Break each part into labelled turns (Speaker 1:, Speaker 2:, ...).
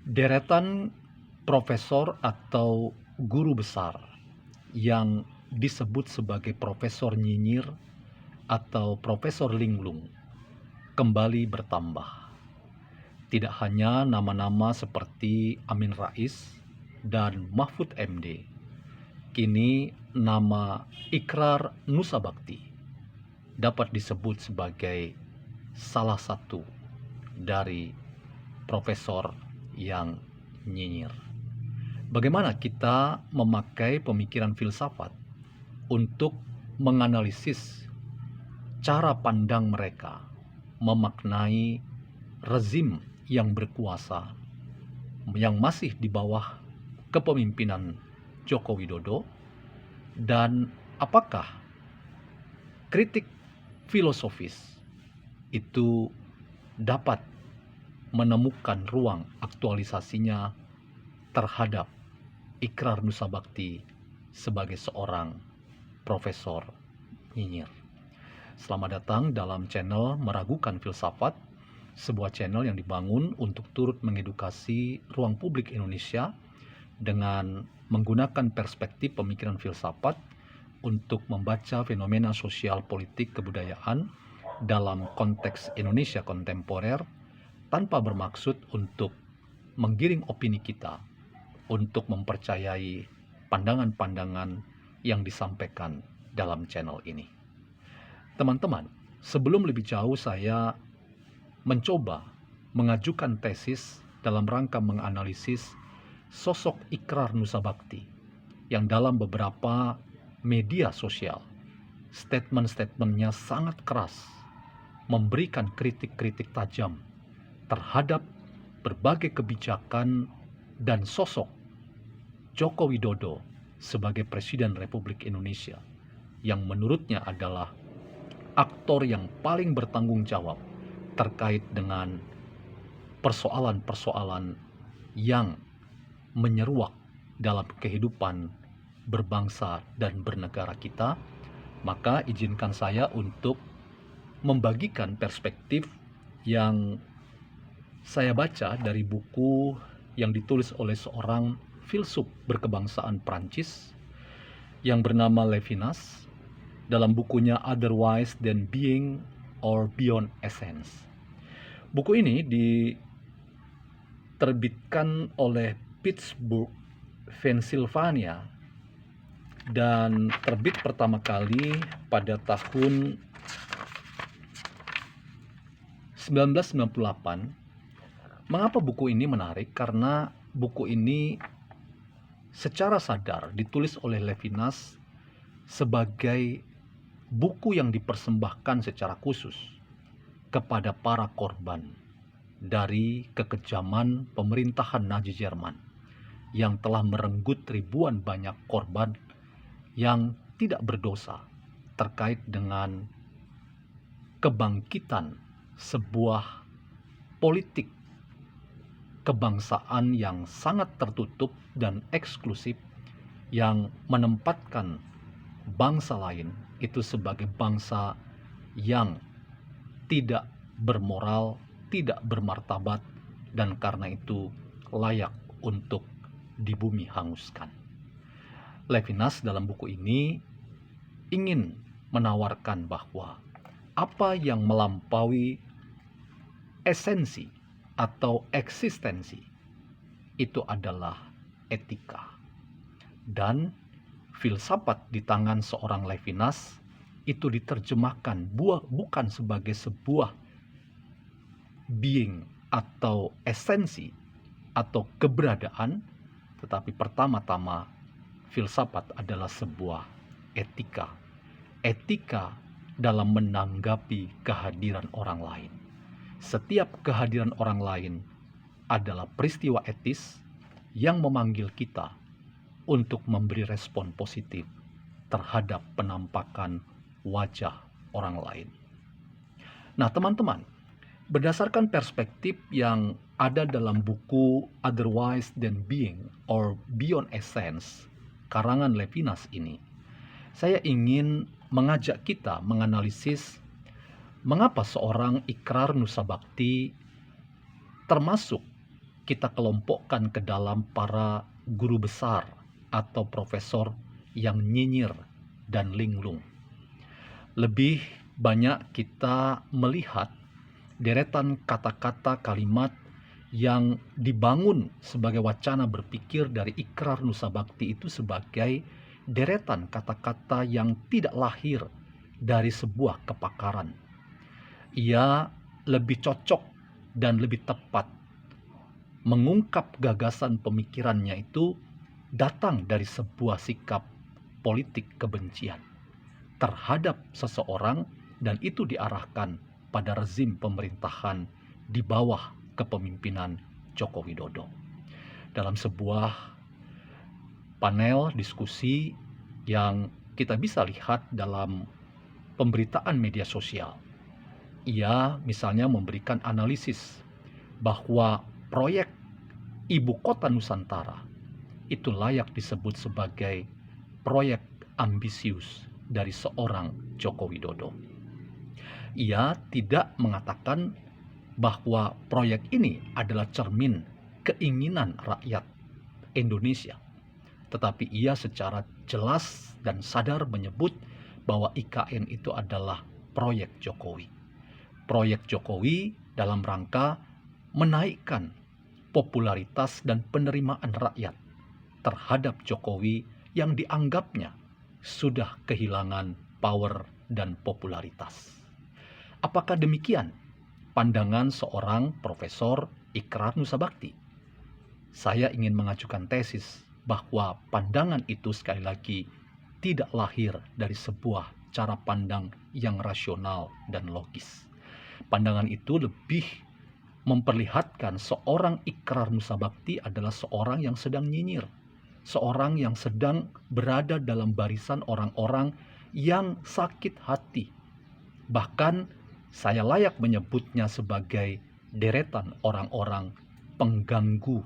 Speaker 1: Deretan profesor atau guru besar yang disebut sebagai Profesor Nyinyir atau Profesor Linglung kembali bertambah. Tidak hanya nama-nama seperti Amin Rais dan Mahfud MD, kini nama Ikrar Nusa Bakti dapat disebut sebagai salah satu dari profesor yang nyinyir. Bagaimana kita memakai pemikiran filsafat untuk menganalisis cara pandang mereka memaknai rezim yang berkuasa yang masih di bawah kepemimpinan Joko Widodo, dan apakah kritik filosofis itu dapat menemukan ruang aktualisasinya terhadap Ikrar Nusa Bakti sebagai seorang profesor nyinyir. Selamat datang dalam channel Meragukan Filsafat, sebuah channel yang dibangun untuk turut mengedukasi ruang publik Indonesia dengan menggunakan perspektif pemikiran filsafat untuk membaca fenomena sosial, politik, kebudayaan dalam konteks Indonesia kontemporer, tanpa bermaksud untuk menggiring opini kita untuk mempercayai pandangan-pandangan yang disampaikan dalam channel ini. Teman-teman, sebelum lebih jauh saya mencoba mengajukan tesis dalam rangka menganalisis sosok Ikrar Nusa Bakti yang dalam beberapa media sosial statement-statementnya sangat keras, memberikan kritik-kritik tajam terhadap berbagai kebijakan dan sosok Joko Widodo sebagai Presiden Republik Indonesia, yang menurutnya adalah aktor yang paling bertanggung jawab terkait dengan persoalan-persoalan yang menyeruak dalam kehidupan berbangsa dan bernegara kita. Maka izinkan saya untuk membagikan perspektif yang saya baca dari buku yang ditulis oleh seorang filsuf berkebangsaan Prancis yang bernama Levinas dalam bukunya Otherwise Than Being or Beyond Essence. Buku ini diterbitkan oleh Pittsburgh, Pennsylvania, dan terbit pertama kali pada tahun 1998. Mengapa buku ini menarik? Karena buku ini secara sadar ditulis oleh Levinas sebagai buku yang dipersembahkan secara khusus kepada para korban dari kekejaman pemerintahan Nazi Jerman yang telah merenggut ribuan banyak korban yang tidak berdosa terkait dengan kebangkitan sebuah politik kebangsaan yang sangat tertutup dan eksklusif, yang menempatkan bangsa lain itu sebagai bangsa yang tidak bermoral, tidak bermartabat, dan karena itu layak untuk di bumi hanguskan. Levinas dalam buku ini ingin menawarkan bahwa apa yang melampaui esensi atau eksistensi itu adalah etika. Dan filsafat di tangan seorang Levinas itu diterjemahkan bukan sebagai sebuah being atau esensi atau keberadaan, tetapi pertama-tama filsafat adalah sebuah etika. Etika dalam menanggapi kehadiran orang lain. Setiap kehadiran orang lain adalah peristiwa etis yang memanggil kita untuk memberi respon positif terhadap penampakan wajah orang lain. Nah, teman-teman, berdasarkan perspektif yang ada dalam buku Otherwise Than Being or Beyond Essence karangan Levinas ini, saya ingin mengajak kita menganalisis mengapa seorang Ikrar Nusa Bakti termasuk kita kelompokkan ke dalam para guru besar atau profesor yang nyinyir dan linglung. Lebih banyak kita melihat deretan kata-kata kalimat yang dibangun sebagai wacana berpikir dari ikrar Nusa Bakti itu sebagai deretan kata-kata yang tidak lahir dari sebuah kepakaran. Ia lebih cocok dan lebih tepat mengungkap gagasan pemikirannya itu datang dari sebuah sikap politik kebencian terhadap seseorang, dan itu diarahkan pada rezim pemerintahan di bawah kepemimpinan Joko Widodo. Dalam sebuah panel diskusi yang kita bisa lihat dalam pemberitaan media sosial, ia misalnya memberikan analisis bahwa proyek Ibu Kota Nusantara itu layak disebut sebagai proyek ambisius dari seorang Joko Widodo. Ia tidak mengatakan bahwa proyek ini adalah cermin keinginan rakyat Indonesia, tetapi ia secara jelas dan sadar menyebut bahwa IKN itu adalah proyek Jokowi. Proyek Jokowi dalam rangka menaikkan popularitas dan penerimaan rakyat terhadap Jokowi yang dianggapnya sudah kehilangan power dan popularitas. Apakah demikian pandangan seorang Profesor Ikrar Nusa Bakti? Saya ingin mengajukan tesis bahwa pandangan itu sekali lagi tidak lahir dari sebuah cara pandang yang rasional dan logis. Pandangan itu lebih memperlihatkan seorang Ikrar Nusa Bakti adalah seorang yang sedang nyinyir, seorang yang sedang berada dalam barisan orang-orang yang sakit hati. Bahkan saya layak menyebutnya sebagai deretan orang-orang pengganggu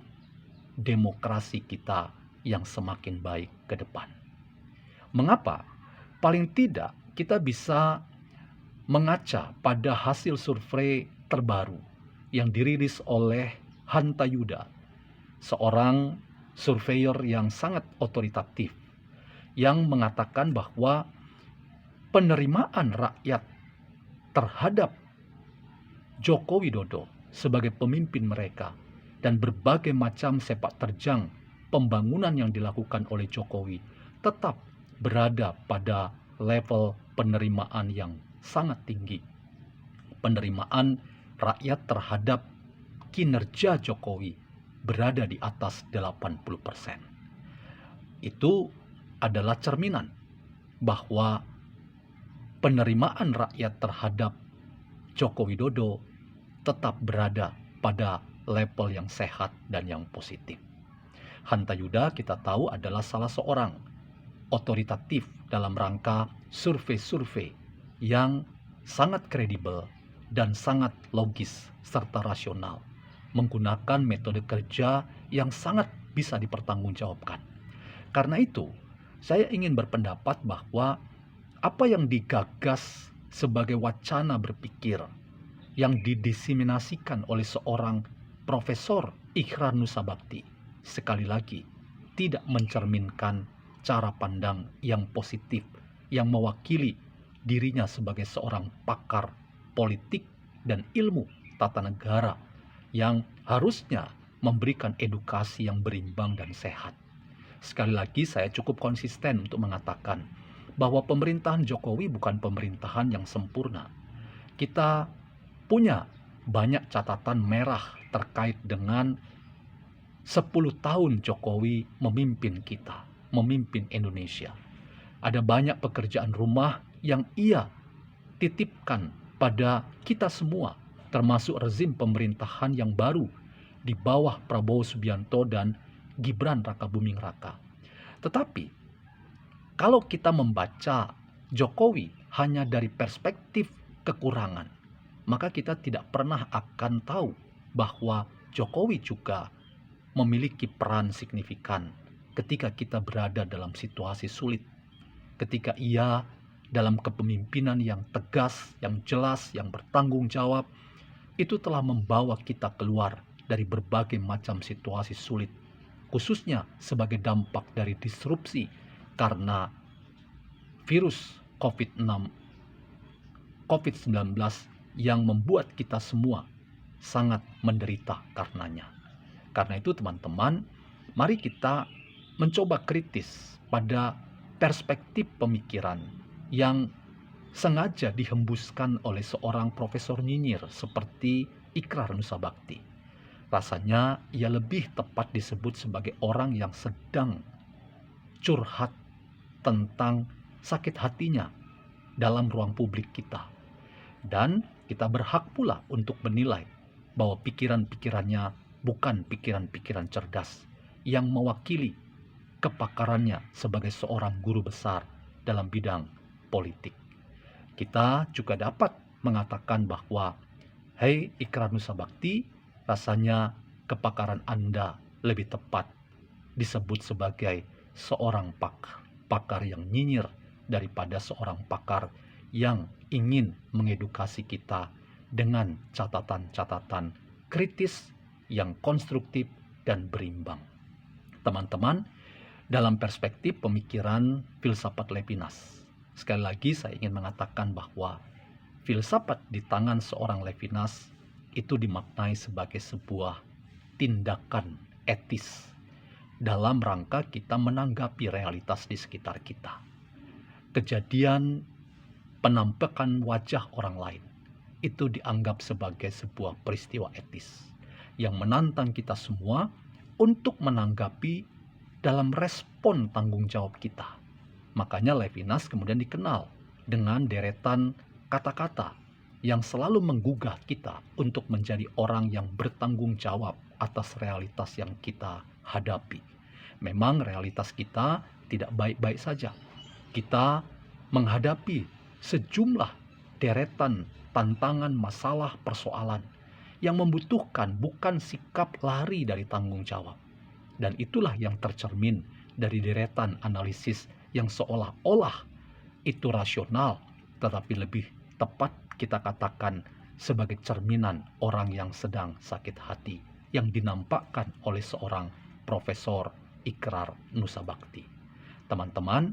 Speaker 1: demokrasi kita yang semakin baik ke depan. Mengapa? Paling tidak kita bisa mengaca pada hasil survei terbaru yang dirilis oleh Hanta Yuda, seorang surveyor yang sangat otoritatif, yang mengatakan bahwa penerimaan rakyat terhadap Joko Widodo sebagai pemimpin mereka dan berbagai macam sepak terjang pembangunan yang dilakukan oleh Jokowi tetap berada pada level penerimaan yang sangat tinggi. Penerimaan rakyat terhadap kinerja Jokowi berada di atas 80%. Itu adalah cerminan bahwa penerimaan rakyat terhadap Joko Widodo tetap berada pada level yang sehat dan yang positif. Hanta Yuda kita tahu adalah salah seorang otoritatif dalam rangka survei-survei yang sangat kredibel dan sangat logis serta rasional, menggunakan metode kerja yang sangat bisa dipertanggungjawabkan. Karena itu, saya ingin berpendapat bahwa apa yang digagas sebagai wacana berpikir yang didiseminasikan oleh seorang Profesor Ikrar Nusa Bakti sekali lagi tidak mencerminkan cara pandang yang positif yang mewakili dirinya sebagai seorang pakar politik dan ilmu tata negara yang harusnya memberikan edukasi yang berimbang dan sehat. Sekali lagi saya cukup konsisten untuk mengatakan bahwa pemerintahan Jokowi bukan pemerintahan yang sempurna. Kita punya banyak catatan merah terkait dengan 10 tahun Jokowi memimpin kita, memimpin Indonesia. Ada banyak pekerjaan rumah yang ia titipkan pada kita semua, termasuk rezim pemerintahan yang baru di bawah Prabowo Subianto dan Gibran Rakabuming Raka. Tetapi kalau kita membaca Jokowi hanya dari perspektif kekurangan, maka kita tidak pernah akan tahu bahwa Jokowi juga memiliki peran signifikan ketika kita berada dalam situasi sulit, ketika ia dalam kepemimpinan yang tegas, yang jelas, yang bertanggung jawab, itu telah membawa kita keluar dari berbagai macam situasi sulit, khususnya sebagai dampak dari disrupsi karena virus COVID-19 yang membuat kita semua sangat menderita karenanya. Karena itu teman-teman, mari kita mencoba kritis pada perspektif pemikiran yang sengaja dihembuskan oleh seorang profesor nyinyir seperti Ikrar Nusabakti. Rasanya ia lebih tepat disebut sebagai orang yang sedang curhat tentang sakit hatinya dalam ruang publik kita. Dan kita berhak pula untuk menilai bahwa pikiran-pikirannya bukan pikiran-pikiran cerdas yang mewakili kepakarannya sebagai seorang guru besar dalam bidang politik. Kita juga dapat mengatakan bahwa, hei Ikrar Nusabakti, rasanya kepakaran Anda lebih tepat disebut sebagai seorang pakar yang nyinyir daripada seorang pakar yang ingin mengedukasi kita dengan catatan-catatan kritis yang konstruktif dan berimbang. Teman-teman, dalam perspektif pemikiran filsafat Levinas, sekali lagi saya ingin mengatakan bahwa filsafat di tangan seorang Levinas itu dimaknai sebagai sebuah tindakan etis dalam rangka kita menanggapi realitas di sekitar kita. Kejadian penampakan wajah orang lain itu dianggap sebagai sebuah peristiwa etis yang menantang kita semua untuk menanggapi dalam respon tanggung jawab kita. Makanya Levinas kemudian dikenal dengan deretan kata-kata yang selalu menggugah kita untuk menjadi orang yang bertanggung jawab atas realitas yang kita hadapi. Memang realitas kita tidak baik-baik saja. Kita menghadapi sejumlah deretan tantangan, masalah, persoalan yang membutuhkan bukan sikap lari dari tanggung jawab. Dan itulah yang tercermin dari deretan analisis yang seolah-olah itu rasional, tetapi lebih tepat kita katakan sebagai cerminan orang yang sedang sakit hati yang dinampakkan oleh seorang Profesor Ikrar Nusabakti. Teman-teman,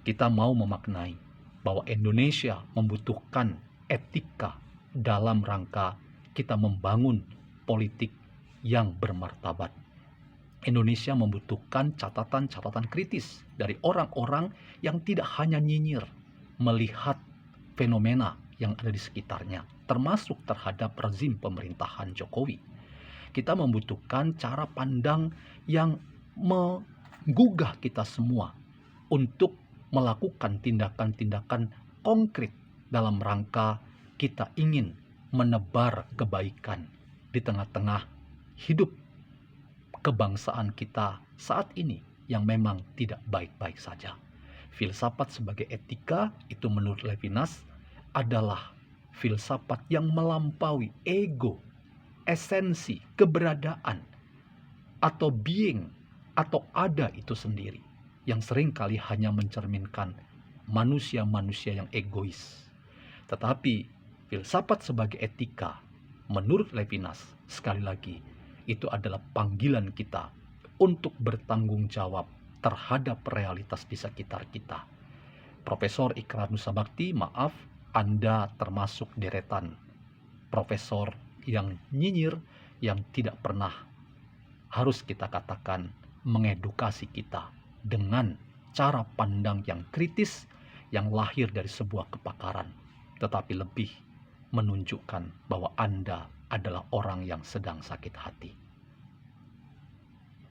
Speaker 1: kita mau memaknai bahwa Indonesia membutuhkan etika dalam rangka kita membangun politik yang bermartabat. Indonesia membutuhkan catatan-catatan kritis dari orang-orang yang tidak hanya nyinyir melihat fenomena yang ada di sekitarnya, termasuk terhadap rezim pemerintahan Jokowi. Kita membutuhkan cara pandang yang menggugah kita semua untuk melakukan tindakan-tindakan konkret dalam rangka kita ingin menebar kebaikan di tengah-tengah hidup kebangsaan kita saat ini yang memang tidak baik-baik saja. Filsafat sebagai etika itu menurut Levinas adalah filsafat yang melampaui ego, esensi, keberadaan, atau being, atau ada itu sendiri, yang seringkali hanya mencerminkan manusia-manusia yang egois. Tetapi filsafat sebagai etika menurut Levinas, sekali lagi, itu adalah panggilan kita untuk bertanggung jawab terhadap realitas di sekitar kita. Profesor Ikrar Nusabakti, maaf, Anda termasuk deretan profesor yang nyinyir, yang tidak pernah, harus kita katakan, mengedukasi kita dengan cara pandang yang kritis, yang lahir dari sebuah kepakaran, tetapi lebih menunjukkan bahwa Anda adalah orang yang sedang sakit hati.